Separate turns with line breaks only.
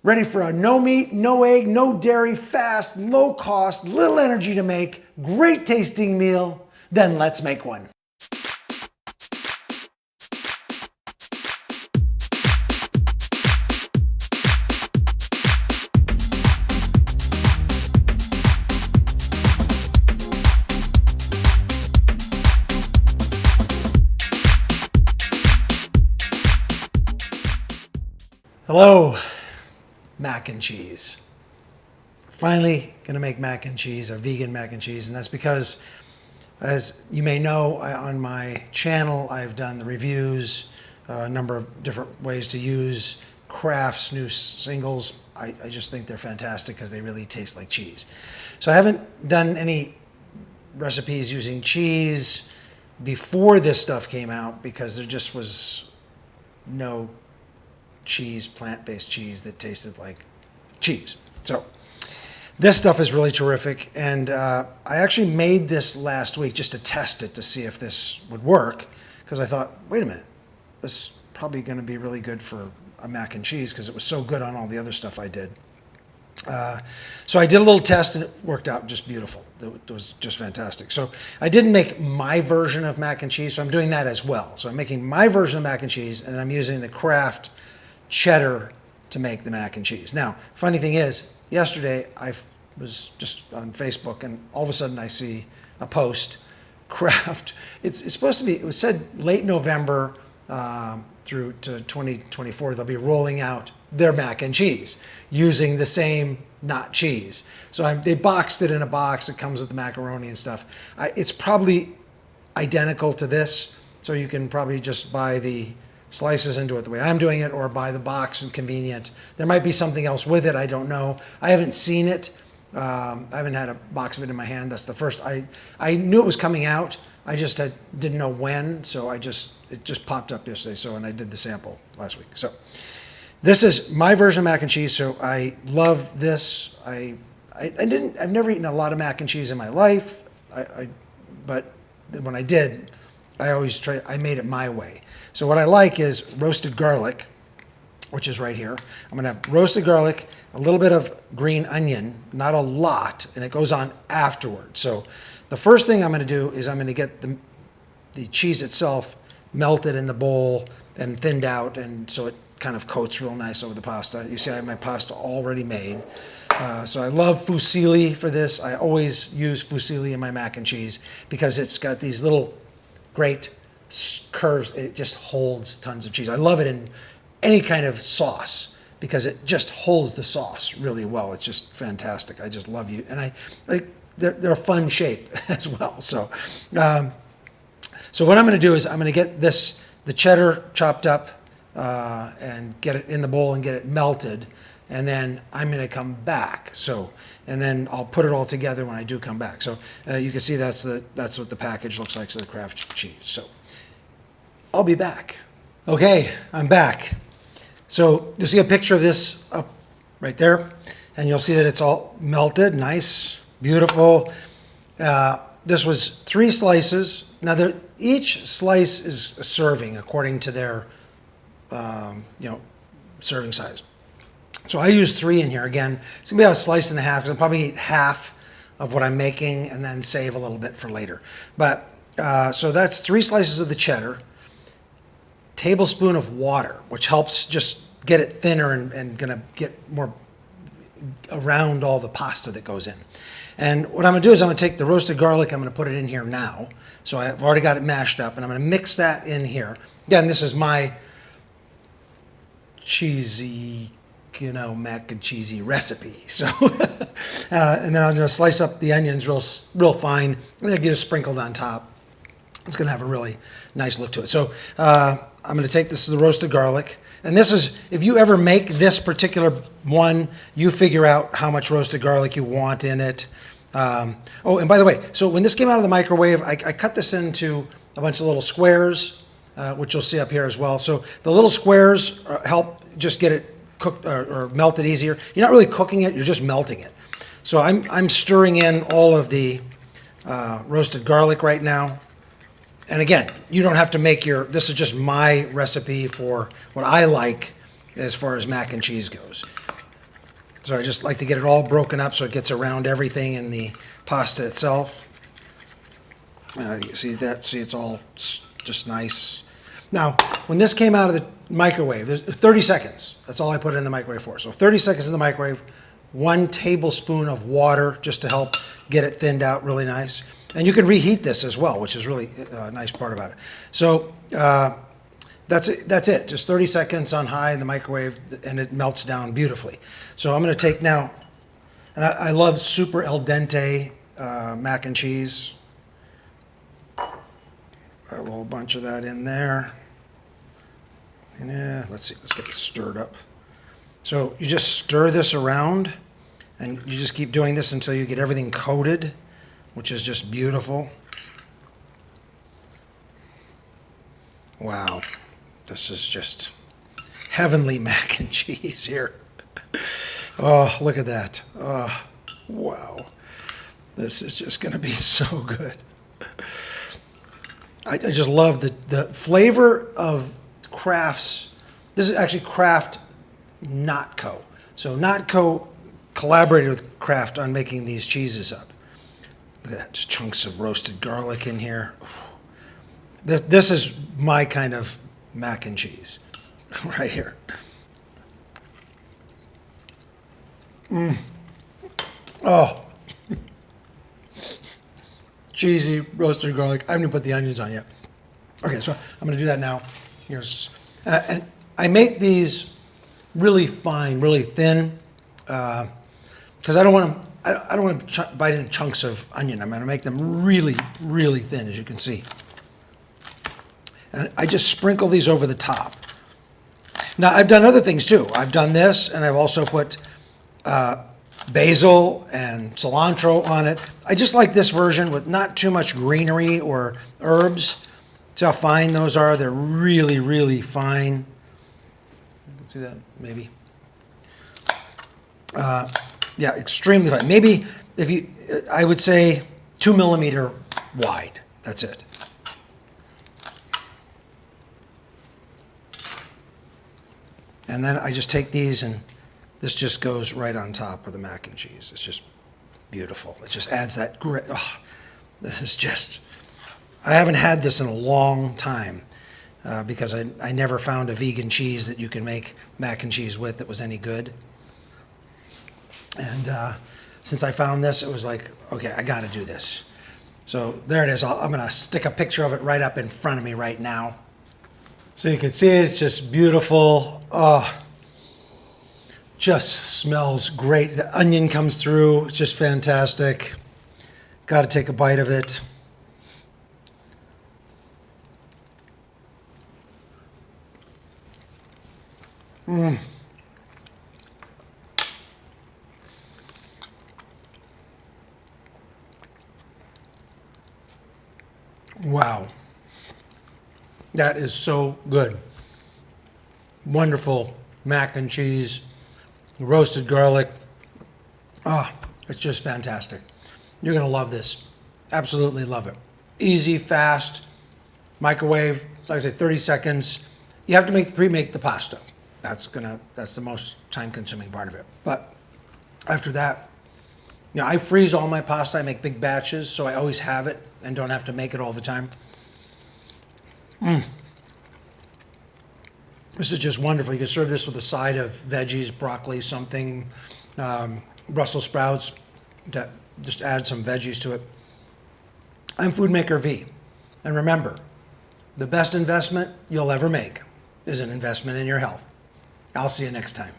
Ready for a no meat, no egg, no dairy, fast, low cost, little energy to make, great tasting meal? Then let's make one. Hello, mac and cheese. Finally gonna make mac and cheese, a vegan mac and cheese, and that's because, as you may know, on my channel I've done the reviews, a number of different ways to use Kraft's new singles. I just think they're fantastic because they really taste like cheese. So I haven't done any recipes using cheese before this stuff came out because there just was no cheese, plant-based cheese that tasted like cheese. So this stuff is really terrific, and I actually made this last week just to test it to see if this would work, because I thought, wait a minute, this is probably going to be really good for a mac and cheese because it was so good on all the other stuff I did. So I did a little test and it worked out just beautiful. It was just fantastic. So I didn't make my version of mac and cheese, so I'm doing that as well. So I'm making my version of mac and cheese, and then I'm using the Kraft cheddar to make the mac and cheese. Now, funny thing is, yesterday I was just on Facebook and all of a sudden I see a post, Kraft. It's supposed to be, it was said late November through to 2024, they'll be rolling out their mac and cheese using the same not cheese. So they boxed it in a box. It comes with the macaroni and stuff. It's probably identical to this, so you can probably just buy the slices into it the way I'm doing it, or buy the box and convenient. There might be something else with it. I don't know. I haven't seen it. I haven't had a box of it in my hand. That's the first. I knew it was coming out. I just didn't know when, so it just popped up yesterday. So, and I did the sample last week. So this is my version of mac and cheese. So I love this. I've never eaten a lot of mac and cheese in my life. But when I did, I made it my way. So what I like is roasted garlic, which is right here. I'm gonna have roasted garlic, a little bit of green onion, not a lot, and it goes on afterwards. So the first thing I'm gonna do is I'm gonna get the cheese itself melted in the bowl and thinned out, and so it kind of coats real nice over the pasta. You see I have my pasta already made. So I love fusilli for this. I always use fusilli in my mac and cheese because it's got these little great curves. It just holds tons of cheese. I love it in any kind of sauce because it just holds the sauce really well. It's just fantastic. I just love you, and they're a fun shape as well. So, so what I'm going to do is I'm going to get the cheddar chopped up and get it in the bowl and get it melted, and then I'm going to come back. So, and then I'll put it all together when I do come back. So you can see that's what the package looks like, so the Kraft cheese. So I'll be back. Okay, I'm back. So you'll see a picture of this up right there, and you'll see that it's all melted, nice, beautiful. This was 3 slices. Now each slice is a serving according to their serving size. So I use 3 in here. Again, it's gonna be about a slice and a half because I'll probably eat half of what I'm making and then save a little bit for later. But so that's 3 slices of the cheddar, tablespoon of water, which helps just get it thinner and gonna get more around all the pasta that goes in. And what I'm gonna do is I'm gonna take the roasted garlic, I'm gonna put it in here now. So I've already got it mashed up, and I'm gonna mix that in here. Again, this is my cheesy, mac and cheesy recipe. So, and then I'm gonna slice up the onions real fine, and then get it sprinkled on top. It's gonna have a really nice look to it. So I'm gonna take the roasted garlic, and this is, if you ever make this particular one, you figure out how much roasted garlic you want in it. Oh, and by the way, so when this came out of the microwave, I cut this into a bunch of little squares, which you'll see up here as well. So the little squares help just get it cooked or melted easier. You're not really cooking it, you're just melting it. So I'm stirring in all of the roasted garlic right now. And again, you don't have to make this is just my recipe for what I like as far as mac and cheese goes. So I just like to get it all broken up so it gets around everything in the pasta itself. You see that? See, it's all just nice. Now, when this came out of the microwave, there's 30 seconds. That's all I put it in the microwave for. So 30 seconds in the microwave, 1 tablespoon of water just to help get it thinned out really nice. And you can reheat this as well, which is really a nice part about it. So that's it. Just 30 seconds on high in the microwave, and it melts down beautifully. So I'm going to take now, and I love super al dente mac and cheese. A little bunch of that in there. Yeah, let's see, let's get it stirred up. So you just stir this around, and you just keep doing this until you get everything coated, which is just beautiful. Wow, this is just heavenly mac and cheese here. Oh, look at that. Oh, wow. This is just going to be so good. I just love the flavor of Kraft's. This is actually Kraft Not Co. So Not Co. collaborated with Kraft on making these cheeses up. Look at that, just chunks of roasted garlic in here. This is my kind of mac and cheese right here. Oh. Cheesy, roasted garlic. I haven't even put the onions on yet. Okay, so I'm going to do that now. Here's, and I make these really fine, really thin, because I don't want to bite into chunks of onion. I'm going to make them really, really thin, as you can see. And I just sprinkle these over the top. Now, I've done other things too. I've done this, and I've also put basil and cilantro on it. I just like this version with not too much greenery or herbs. See how fine those are? They're really, really fine. You can see that, maybe. Yeah, extremely fine. Maybe if you, I would say 2 millimeter wide. That's it. And then I just take these, and this just goes right on top of the mac and cheese. It's just beautiful. It just adds that great, oh, this is just, I haven't had this in a long time because I never found a vegan cheese that you can make mac and cheese with that was any good. And since I found this, it was like, okay, I got to do this. So there it is. I'm going to stick a picture of it right up in front of me right now. So you can see it. It's just beautiful. Oh, just smells great. The onion comes through. It's just fantastic. Got to take a bite of it. Wow. That is so good. Wonderful mac and cheese, roasted garlic. Ah, it's just fantastic. You're going to love this. Absolutely love it. Easy, fast, microwave, like I say, 30 seconds. You have to pre-make the pasta. That's the most time-consuming part of it. But after that, you know, I freeze all my pasta. I make big batches, so I always have it and don't have to make it all the time. This is just wonderful. You can serve this with a side of veggies, broccoli, something, Brussels sprouts, to just add some veggies to it. I'm FOODMAKER V. And remember, the best investment you'll ever make is an investment in your health. I'll see you next time.